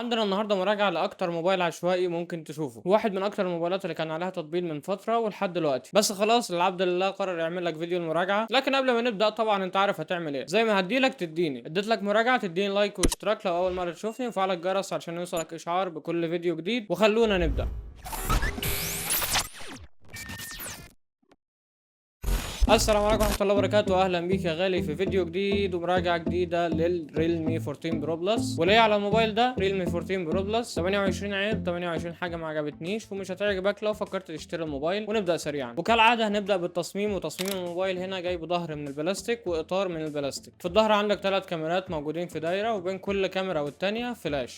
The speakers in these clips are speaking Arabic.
عندنا النهارده مراجعة لأكتر موبايل عشوائي ممكن تشوفه، واحد من أكتر الموبايلات اللي كان عليها تطبيل من فترة ولحد دلوقتي، بس خلاص العبد لله قرر يعمل لك فيديو المراجعة، لكن قبل ما نبدأ طبعا أنت عارف هتعمل إيه، زي ما هديلك تديني، اديت لك مراجعة تديني لايك واشتراك لو أول مرة تشوفني وفعل الجرس عشان يوصلك إشعار بكل فيديو جديد، وخلونا نبدأ. السلام عليكم ورحمة الله وبركاته، أهلا بيك يا غالي في فيديو جديد ومراجعة جديدة للريلمي 14 برو بلس، وليه على الموبايل ده ريلمي 14 برو بلس 28 عيب، 28 حاجة ما عجبتنيش ومش هتعجبك لو فكرت تشتري الموبايل. ونبدأ سريعا وكالعادة هنبدأ بالتصميم، وتصميم الموبايل هنا جاي بظهر من البلاستيك وإطار من البلاستيك. في الظهر عندك 3 كاميرات موجودين في دايرة، وبين كل كاميرا والتانية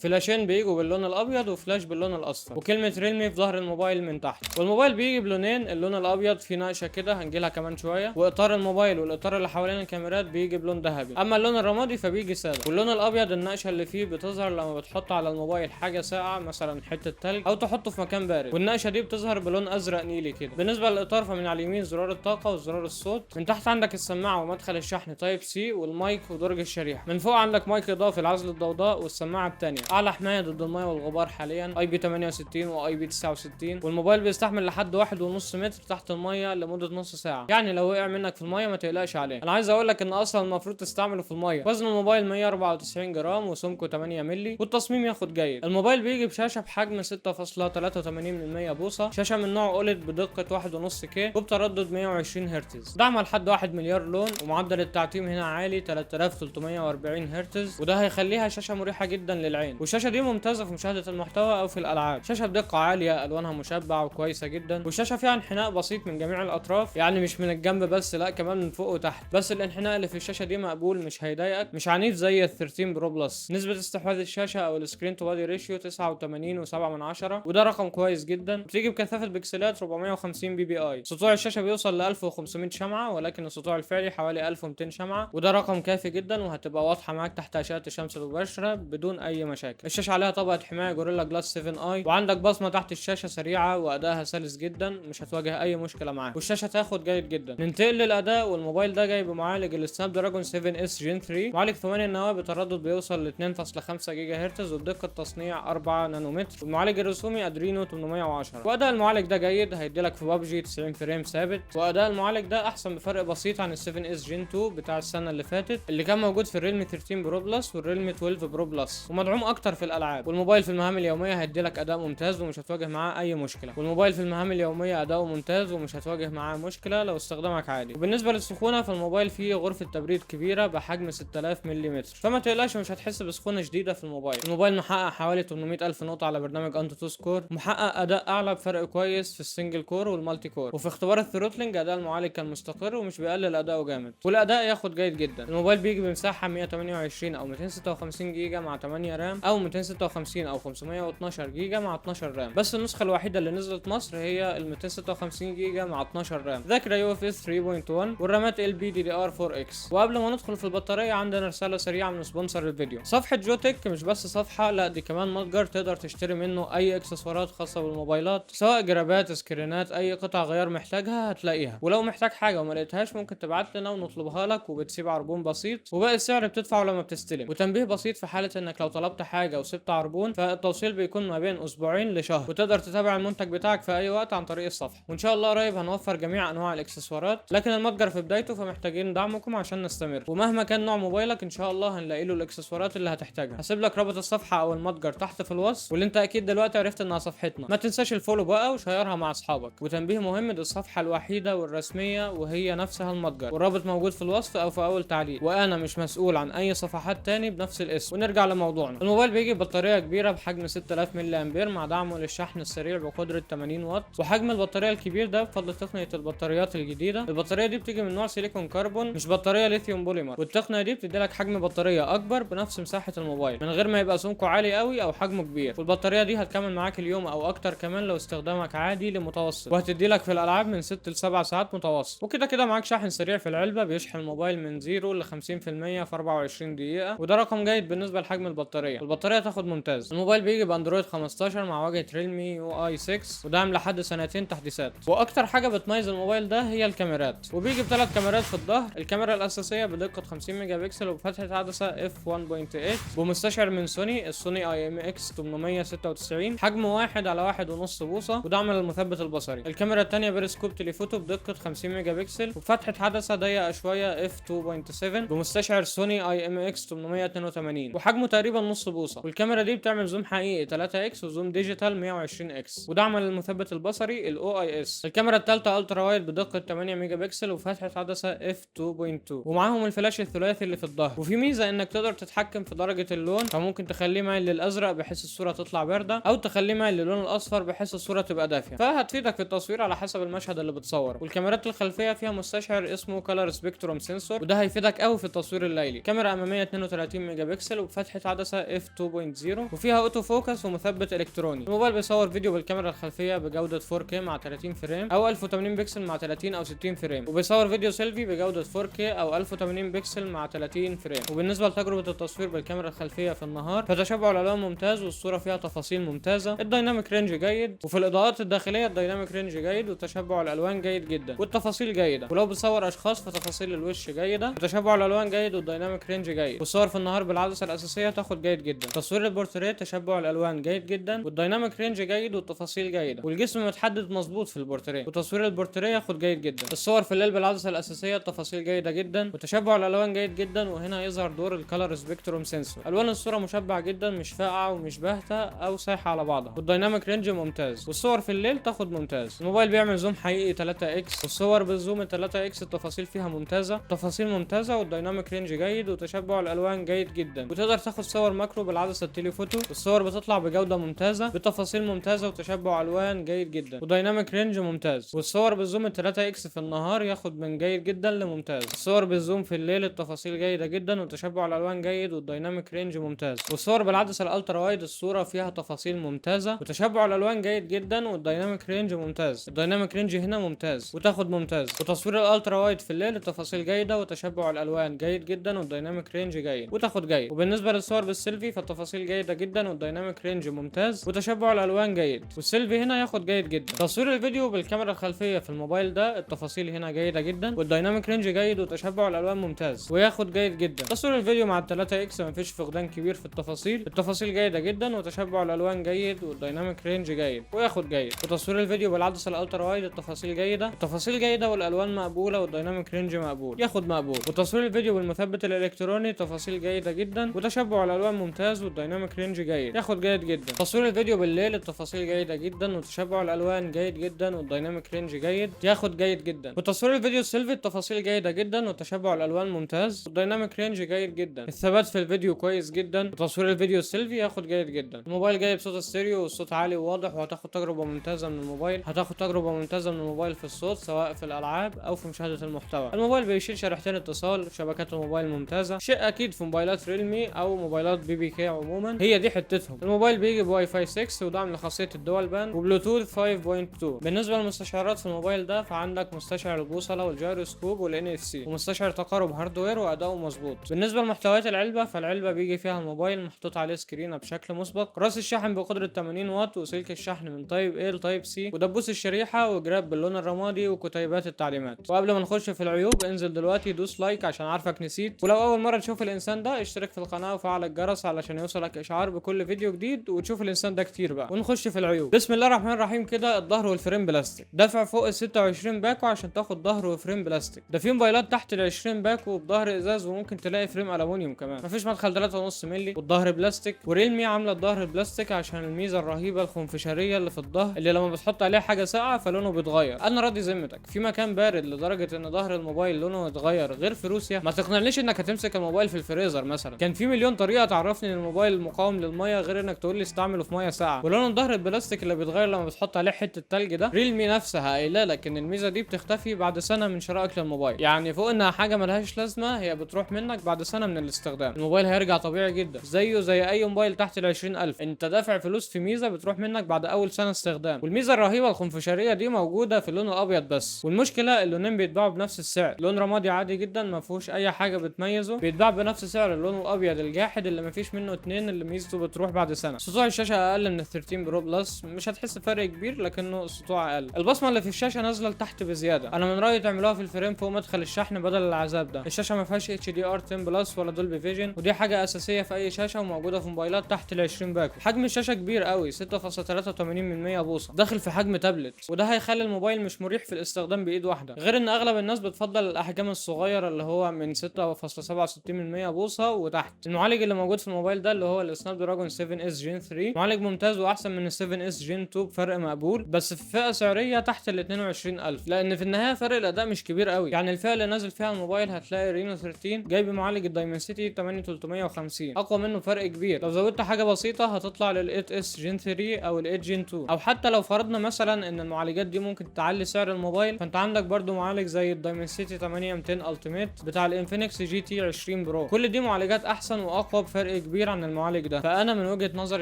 فلاشين بيجوا باللون الأبيض وفلاش باللون الأصفر، وكلمة ريلمي في ظهر الموبايل من تحت. والموبايل بيجي بلونين، اللون الأبيض فيه نقشة كده هنجيلها كمان شوية، واطار الموبايل والاطار اللي حوالين الكاميرات بيجي بلون ذهبي، اما اللون الرمادي فبيجي ساده. واللون الابيض النقشه اللي فيه بتظهر لما بتحط على الموبايل حاجه ساقعه مثلا حته تلج او تحطه في مكان بارد، والنقشه دي بتظهر بلون ازرق نيلي كده. بالنسبه للاطار فمن على اليمين زرار الطاقه وزرار الصوت، من تحت عندك السماعه ومدخل الشحن تايب سي والمايك ودرج الشريحه، من فوق عندك مايك اضافي لعزل الضوضاء والسماعه الثانيه، اعلى حمايه ضد الماء والغبار حاليا اي بي 68 واي بي 69، والموبايل بيستحمل لحد 1.5 متر تحت الميه لمده نص ساعه، يعني لو وقع منك في الميه ما تقلقش عليه. انا عايز اقول لك ان اصلا المفروض تستعمله في الميه. وزن الموبايل 194 جرام وسمكه 8 مللي، والتصميم ياخد جيد. الموبايل بيجي بشاشه بحجم 6.83 بوصه، شاشه من نوع اوليد بدقه 1.5 كي وبتردد 120 هرتز، دعم لحد 1 مليار لون، ومعدل التعتيم هنا عالي 3340 هرتز، وده هيخليها شاشه مريحه جدا للعين. والشاشه دي ممتازه في مشاهده المحتوى او في الالعاب، شاشه بدقه عاليه، الوانها مشبعه وكويسه جدا، والشاشه فيها انحناء بسيط من جميع الاطراف، يعني مش من الجنب بس لا كمان من فوق وتحت، بس الانحناء اللي في الشاشه دي مقبول مش هيضايقك، مش عنيف زي ال 13 برو بلس. نسبه استحواذ الشاشه او السكرين تو بادي ريشيو 89.7، وده رقم كويس جدا. بتيجي بكثافه بكسلات 450 بي بي اي، سطوع الشاشه بيوصل ل 1500 شمعه، ولكن السطوع الفعلي حوالي 1200 شمعه، وده رقم كافي جدا وهتبقى واضحه معاك تحت اشعه الشمس المباشره بدون اي مشاكل. الشاشه عليها طبقه حمايه جوريلا جلاس 7 اي، وعندك بصمه تحت الشاشه سريعه وادائها سلس جدا، مش هتواجه اي مشكله معاك، والشاشه تاخد جيد جدا. ننتقل للاداء، والموبايل ده جاي بمعالج السناب دراجون 7 اس جين 3، معالج 8 نواه بتردد بيوصل ل 2.5 جيجا هرتز، وبدقه تصنيع 4 نانومتر، والمعالج الرسومي ادرينو 810. واداء المعالج ده جيد، هيديلك في بابجي 90 فريم ثابت، واداء المعالج ده احسن بفرق بسيط عن ال 7 اس جين 2 بتاع السنه اللي فاتت اللي كان موجود في الريلمي 13 برو بلس والريلمي 12 برو بلس، ومدعوم اكتر في الالعاب. والموبايل في المهام اليوميه هيديلك اداء ممتاز ومش هتواجه معاه اي مشكله، والموبايل في المهام اليوميه اداؤه ممتاز ومش هتواجه معاه مشكله لو استخدامك عادي. وبالنسبه للسخونه فالموبايل فيه غرفه تبريد كبيره بحجم 6000 ملم، فما تقلقش مش هتحس بسخونه شديده في الموبايل. الموبايل محقق حوالي 800 الف نقطه على برنامج انتو سكور، محقق اداء اعلى بفرق كويس في السنجل كور والمالتي كور، وفي اختبار الثروتلينج اداء المعالج كان مستقر ومش بيقلل اداؤه جامد، والاداء ياخد جيد جدا. الموبايل بيجي بمساحه 128 او 256 جيجا مع 8 رام، او 256 او 512 جيجا مع 12 رام، بس النسخه الوحيده اللي نزلت مصر هي ال 256 جيجا مع 12 رام، ذاكره يو اف اس 3.1، والرامات ال بي دي دي ار 4 اكس. وقبل ما ندخل في البطاريه عندنا رساله سريعه من سبونسر الفيديو. صفحه جوتك مش بس صفحه، لا دي كمان متجر تقدر تشتري منه اي اكسسوارات خاصه بالموبايلات، سواء جرابات، سكرينات، اي قطع غيار محتاجها هتلاقيها، ولو محتاج حاجه وما لقيتهاش ممكن تبعت لنا ونطلبها لك، وبتسيب عربون بسيط، وباقي السعر بتدفعه لما بتستلم. وتنبيه بسيط، في حاله انك لو طلبت حاجه وسبت عربون فالتوصيل بيكون ما بين اسبوعين لشهر، وتقدر تتابع المنتج بتاعك في اي وقت عن طريق الصفحه. وان شاء الله قريب هنوفر جميع انواع الاكسسوارات، لكن المتجر في بدايته فمحتاجين دعمكم عشان نستمر، ومهما كان نوع موبايلك ان شاء الله هنلاقي له الاكسسوارات اللي هتحتاجها. هسيب لك رابط الصفحه او المتجر تحت في الوصف، واللي انت اكيد دلوقتي عرفت انها صفحتنا. ما تنساش الفولو بقى وشيرها مع اصحابك. وتنبيه مهم، دي الصفحه الوحيده والرسميه وهي نفسها المتجر، والرابط موجود في الوصف او في اول تعليق، وانا مش مسؤول عن اي صفحات تاني بنفس الاسم. ونرجع لموضوعنا. الموبايل بيجي ببطاريه كبيره بحجم 6000 ملي امبير مع دعمه للشحن السريع بقدره 80 واط، وحجم البطاريه الكبير ده بفضل تقنيه البطاريات الجديده. البطاريه دي بتيجي من نوع سيليكون كربون، مش بطاريه ليثيوم بوليمر، والتقنيه دي بتدي لك حجم بطاريه اكبر بنفس مساحه الموبايل من غير ما يبقى سمكه عالي قوي او حجمه كبير. والبطاريه دي هتكمل معاك اليوم او اكتر كمان لو استخدامك عادي لمتوسط، وهتدي لك في الالعاب من 6 ل 7 ساعات متواصل. وكده كده معاك شاحن سريع في العلبه بيشحن الموبايل من 0 ل 50% في 24 دقيقه، وده رقم جيد بالنسبه لحجم البطاريه. البطاريه تاخد ممتاز. الموبايل بيجي باندرويد 15 مع واجهه ريلمي يو اي 6، ودعم لحد سنتين تحديثات. واكتر حاجه بتميز الموبايل ده هي الكاميرا كاميرات، وبيجي ب3 كاميرات في الظهر. الكاميرا الاساسيه بدقه 50 ميجا بكسل وبفتحه عدسه اف 1.8 بمستشعر من سوني، السوني اي ام اكس 896، حجمه 1 على 1.5 بوصه، ودعم للمثبت البصري. الكاميرا الثانيه بيرسكوب تليفوتو بدقه 50 ميجا بكسل وبفتحه عدسه ضيقه شويه اف 2.7 بمستشعر سوني اي ام اكس 882، وحجمه تقريبا نص بوصه. والكاميرا دي بتعمل زوم حقيقي 3 اكس وزوم ديجيتال 120 اكس، ودعم للمثبت البصري الاو اي اس. الكاميرا الثالثه الترا وايد بدقه 8 ميجا بكسل وفتحه عدسه اف 2.2، ومعاهم الفلاش الثلاثي اللي في الظهر. وفي ميزه انك تقدر تتحكم في درجه اللون، فممكن تخليه مايل للازرق بحيث الصوره تطلع بارده، او تخليه مايل للون الاصفر بحيث الصوره تبقى دافيه، فهتفيدك في التصوير على حسب المشهد اللي بتصوره. والكاميرات الخلفيه فيها مستشعر اسمه كلر سبيكتروم سنسور، وده هيفيدك قوي في التصوير الليلي. كاميرا اماميه 32 ميجا بكسل وبفتحه عدسه اف 2.0 وفيها اوتو فوكس ومثبت الكتروني. الموبايل بيصور فيديو بالكاميرا الخلفيه بجوده 4K مع 30 فريم او 1080 بكسل مع 30 او 60 فريم، وبيصور فيديو سيلفي بجوده 4K او 1080 بكسل مع 30 فريم. وبالنسبه لتجربه التصوير بالكاميرا الخلفيه في النهار، فتشبع الالوان ممتاز والصوره فيها تفاصيل ممتازه، الدايناميك رينج جيد، وفي الاضاءات الداخليه الدايناميك رينج جيد، وتشبع الالوان جيد جدا، والتفاصيل جيده. ولو بتصور اشخاص فتفاصيل الوش جيده، وتشبع الالوان جيد، والدايناميك رينج جيد. والصور في النهار بالعدسه الاساسيه تاخد جيد جدا. تصوير البورتريه تشبع الالوان جيد جدا، والدايناميك رينج جيد، والتفاصيل جيده، والجسم متحدد مظبوط في البورتريه، وتصوير البورتريه ياخد جيد جدا. الصور في الليل بالعدسه الاساسيه التفاصيل جيده جدا، وتشبع الالوان جيد جدا. وهنا يظهر دور الكالر سبيكتروم سنسور. الوان الصوره مشبع جدا، مش فاقعه ومش باهته او سايحه على بعضها، والدايناميك رينج ممتاز. والصور في الليل تاخد ممتاز. الموبايل بيعمل زوم حقيقي 3 اكس، والصور بالزوم 3 اكس التفاصيل فيها ممتازه، تفاصيل ممتازه، والدايناميك رينج جيد، وتشبع الالوان جيد جدا. وتقدر تاخد صور ماكرو بالعدسه التليفوتو، والصور بتطلع بجوده ممتازه بتفاصيل ممتازه وتشبع الوان جيد جدا، ودايناميك رينج ممتاز. والصور بالزوم 3 اكس في النهار ياخد من جيد جدا لممتاز. الصور بالزوم في الليل التفاصيل جيده جدا، وتشبع الالوان جيد، والدايناميك رينج ممتاز. والصور بالعدسه الالترا وايد الصوره فيها تفاصيل ممتازه، وتشبع الالوان جيد جدا، والدايناميك رينج ممتاز. الدايناميك رينج هنا ممتاز وتاخد ممتاز. وتصوير الالترا وايد في الليل التفاصيل جيده، وتشبع الالوان جيد جدا، والدايناميك رينج جيد وتاخد جيد. وبالنسبه للصور بالسيلفي فالتفاصيل جيده جدا، والدايناميك رينج ممتاز، وتشبع الالوان جيد. والسيلفي هنا ياخد جيد جدا. تصوير الفيديو بالكاميرا الخلفيه في الموبايل ده التفاصيل هنا جيده جدا، والدايناميك رينج جيد، وتشبع الالوان ممتاز وياخد جيد جدا. تصوير الفيديو مع ال3 اكس مفيش فقدان كبير في التفاصيل، التفاصيل جيده جدا، وتشبع الالوان جيد، والدايناميك رينج جيد وياخد جيد. وتصوير الفيديو بالعدسه الالترا وايد التفاصيل جيده، التفاصيل جيده، والالوان مقبوله، والدايناميك رينج مقبول ياخد مقبول. وتصوير الفيديو بالمثبت الالكتروني تفاصيل جيده جدا، وتشبع الالوان ممتاز، والدايناميك رينج جيد ياخد جيد جدا. تصوير الفيديو بالليل التفاصيل جيده جدا، وتشبع الالوان جيد جدا، والدايناميك رينج جيد ياخد جيد جدا. وتصوير الفيديو السيلفي التفاصيل جيده جدا، وتشبع الالوان ممتاز، والدايناميك رينج جيد جدا. الثبات في الفيديو كويس جدا، وتصوير الفيديو السيلفي ياخد جيد جدا. الموبايل جايب صوت ستيريو والصوت عالي وواضح، وهتاخد تجربه ممتازه من الموبايل، هتاخد تجربه ممتازه من الموبايل في الصوت سواء في الالعاب او في مشاهده المحتوى. الموبايل بيشيل شريحتين اتصال، شبكات الموبايل ممتازه، شيء اكيد في موبايلات ريلمي او موبايلات BBK عموما هي دي حتتهم. الموبايل بيجي بواي فاي 6 ودعم لخاصيه الدول باند وبلوتوث 5.2. بالنسبه للمستشعرات في الموبايل ده فعندك مستشعر البوصله والجيروسكوب والNFC، ومستشعر تقارب هاردوير واداؤه مظبوط. بالنسبه لمحتويات العلبه فالعلبه بيجي فيها الموبايل محطوط عليه سكرينه بشكل مسبق، راس الشاحن بقدره 80 واط، وسلك الشحن من تايب A لتايب C، ودبوس الشريحه، وجراب باللون الرمادي، وكتيبات التعليمات. وقبل ما نخش في العيوب انزل دلوقتي دوس لايك عشان عارفك نسيت، ولو اول مره تشوف الانسان ده اشترك في القناه وفعل الجرس علشان يوصلك اشعار بكل فيديو جديد وتشوف الانسان ده كتير بقى. ونخش في العيوب. بسم الله الرحمن الرحيم. كده الظهر والفريم بلاستيك، دافع فوق ال 26 باكو عشان تاخد ظهر وفريم بلاستيك. ده في موبايلات تحت ال 20 باكو بظهر ازاز، وممكن تلاقي فريم الومنيوم كمان، مفيش مدخل 3.5 مللي، والظهر بلاستيك. وريلمي عامله الظهر بلاستيك عشان الميزه الرهيبه الخنفشاريه اللي في الظهر، اللي لما بتحط عليه حاجه ساقعه فلونه بيتغير. انا راضي ذمتك في مكان بارد لدرجه ان ظهر الموبايل لونه يتغير غير في روسيا؟ ما تقنعنيش انك هتمسك الموبايل في الفريزر مثلا. كان في مليون طريقه تعرفني ان الموبايل مقاوم للميه غير انك تقول لي استعمله في ميه ساقعه. ولون الظهر البلاستيك اللي بيتغير لما بتحط عليه حته تلج ده، ريلمي نفسها قايله لك ان الميزه دي بتختفي بعد سنه من شرائك للموبايل. يعني فوق انها حاجه ملهاش لازمه، هي بتروح منك بعد سنه من الاستخدام. الموبايل هيرجع طبيعي جدا زيه زي اي موبايل تحت ال 20000. انت دافع فلوس في ميزه بتروح منك بعد اول سنه استخدام. والميزه الرهيبه الخنفشاريه دي موجوده في اللون الابيض بس. والمشكله اللونين بيتباعوا بنفس السعر، لون رمادي عادي جدا ما فيهوش اي حاجه بتميزه بيتباع بنفس سعر اللون الابيض الجاحد اللي ما فيش منه اتنين اللي ميزته بتروح بعد سنه. سطوع الشاشه اقل من ال 13 برو بلس، مش هتحس بفرق كبير لكنه سطوع اقل. البصمه اللي في الشاشه نازله لتحت بزياده بزياده. انا من رايي تعملوها في الفريم فوق مدخل الشحن بدل العذاب ده. الشاشه ما فيهاش HDR 10 بلس ولا دولبي فيجن، ودي حاجه اساسيه في اي شاشه وموجوده في موبايلات تحت ال 20 باكو. حجم الشاشه كبير قوي 6.83 بوصه، داخل في حجم تابلت، وده هيخلي الموبايل مش مريح في الاستخدام بايد واحده. غير ان اغلب الناس بتفضل الاحجام الصغيره اللي هو من 6.67 بوصه وتحت. المعالج اللي موجود في الموبايل ده اللي هو السناب دراجون 7 اس جين 3، معالج ممتاز واحسن من ال 7 اس جين 2 بفرق مقبول، بس في فئه سعريه تحت ال 22000، لان في النهايه فرق الاداء مش كبير قوي. يعني الفئه اللي نازل فيها الموبايل هتلاقي رينو 13 جايب معالج الدايمنسيتي 8350 اقوى منه فرق كبير. لو زودت حاجه بسيطه هتطلع لل 8 اس جين 3 او ال 8 جين 2. او حتى لو فرضنا مثلا ان المعالجات دي ممكن تعلي سعر الموبايل، فانت عندك برضو معالج زي الدايمنسيتي 8200 التيميت بتاع الانفينكس جي تي 20 برو. كل دي معالجات احسن واقوى بفرق كبير عن المعالج ده. فانا من وجهه نظري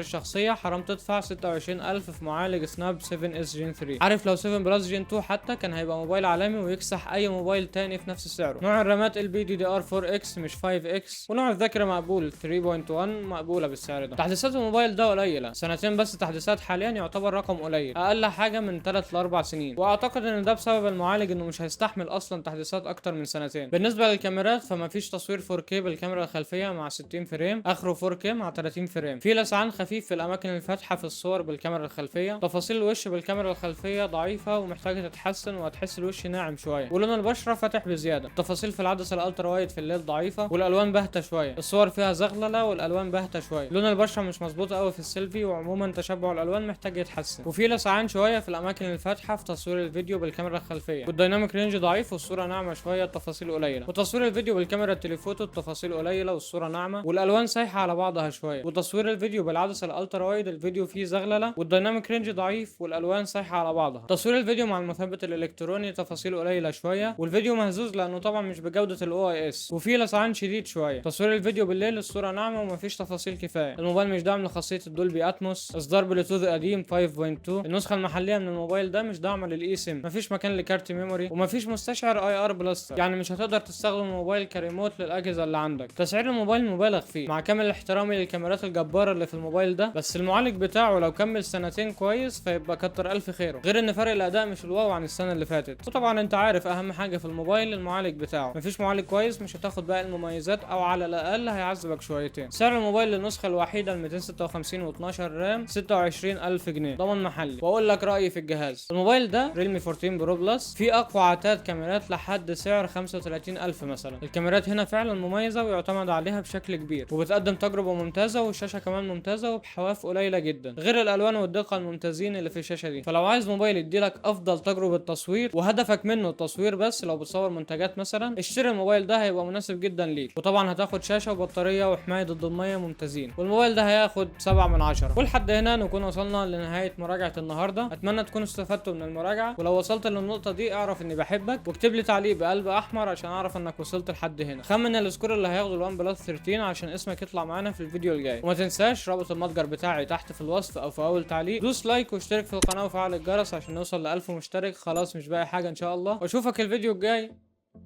الشخصيه حرام تدفع 26000 في معالج سناب 7 اس جين 3. عارف لو 7 بلس جين 2 حتى كان هيبقى موبايل عالمي ويكسح اي موبايل تاني في نفس سعره. نوع الرامات LPDDR4X مش 5X، ونوع الذاكره مقبول 3.1 مقبوله بالسعر ده. تحديثات الموبايل ده قليله، سنتين بس تحديثات حاليا يعتبر رقم قليل، اقل حاجه من 3 ل 4 سنين، واعتقد ان ده بسبب المعالج انه مش هيستحمل اصلا تحديثات اكتر من سنتين. بالنسبه للكاميرات فما فيش تصوير 4K بالكاميرا الخلفيه مع 60 فريم، اخره 4K مع 30 فريم. في لسعان خفيف في الاماكن الفاتحه في الصور بالكاميرا الخلفيه. تفاصيل الوش بالكاميرا الخلفيه ضعيفه ومحتاجه تتحسن، وهتحس الوش ناعم شويه، ولون البشره فاتح بزياده. التفاصيل في العدسه الالترا وايد في الليل ضعيفه، والالوان باهته شويه. الصور فيها زغلله والالوان باهته شويه. لون البشره مش مظبوطه قوي في السيلفي، وعموما تشبع الالوان محتاج يتحسن. وفي لسعان شويه في الاماكن الفاتحه في تصوير الفيديو بالكاميرا الخلفيه، والديناميك رينج ضعيف والصوره ناعمه شويه، التفاصيل قليله. وتصوير الفيديو بالكاميرا التليفوتو التفاصيل قليله والصوره ناعمه، والالوان سايحه على بعضها شويه. وتصوير الفيديو بالعدسه الالترا وايد الفيديو فيه زغلله والديناميك رينج ضعيف والالوان سايحه على بعضها. تصوير الفيديو مع المثبت الالكتروني تفاصيل قليله شويه، والفيديو مهزوز لانه طبعا مش بجوده الاو اي اس، وفيه لسعان شديد شويه. تصوير الفيديو بالليل الصوره ناعمه ومفيش تفاصيل كفايه. الموبايل مش داعم لخاصيه الدولبي اتموس. اصدار بلوتوث قديم 5.2. النسخه المحليه من الموبايل ده مش داعمه للاي سيم. مفيش مكان لكارت ميموري، ومفيش مستشعر اي ار بلاستر، يعني مش هتقدر تستخدم الموبايل كريموت للاجهزه اللي عندك. تسعير الموبايل مبالغ فيه، مع كامل احترامي للكاميرات الجباره اللي في الموبايل ده، بس المعالج بتاعه لو كمل سنتين كويس فيبقى كتر الف خيره. غير ان فرق الاداء مش الواو عن السنه اللي فاتت. وطبعا انت عارف اهم حاجه في الموبايل المعالج بتاعه. مفيش معالج كويس مش هتاخد باقي المميزات، او على الاقل هيعذبك شويتين. سعر الموبايل للنسخه الوحيده ال 256 و12 رام 26000 جنيه ضمان محلي. واقول لك رايي في الجهاز. الموبايل ده ريلمي 14 برو بلس فيه اقوى عتاد كاميرات لحد سعر 35000 مثلا. الكاميرات هنا فعلا مميزه ويعتمد عليها بشكل كبير، وبتقدم تجربه ممتازه، والشاشه كمان ممتازه وبحواف قليله جدا، غير الالوان والدقه الممتازين اللي في الشاشه دي. فلو عايز موبايل يديلك افضل تجربه تصوير وهدفك منه التصوير بس، لو بتصور منتجات مثلا، اشتري الموبايل ده هيبقى مناسب جدا ليك. وطبعا هتاخد شاشه وبطاريه وحمايه ضد الميه ممتازين، والموبايل ده هياخد 7 من 10. ولحد هنا نكون وصلنا لنهايه مراجعه النهارده. اتمنى تكونوا استفدتوا من المراجعه، ولو وصلت للنقطه دي اعرف اني بحبك، واكتب لي تعليق بقلب احمر عشان اعرف انك وصلت لحد هنا. خمن السكور اللي هياخده الوان بلس 13 عشان اسمك يطلع معانا في الفيديو الجاي. وما تنساش رابط المتجر بتاعي تحت في الوصف او في اول تعليق. دوس لايك واشترك في القناه وفعل الجرس عشان نوصل ل 1000 مشترك. خلاص مش باقي حاجه ان شاء الله، واشوفك الفيديو الجاي.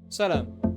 سلام.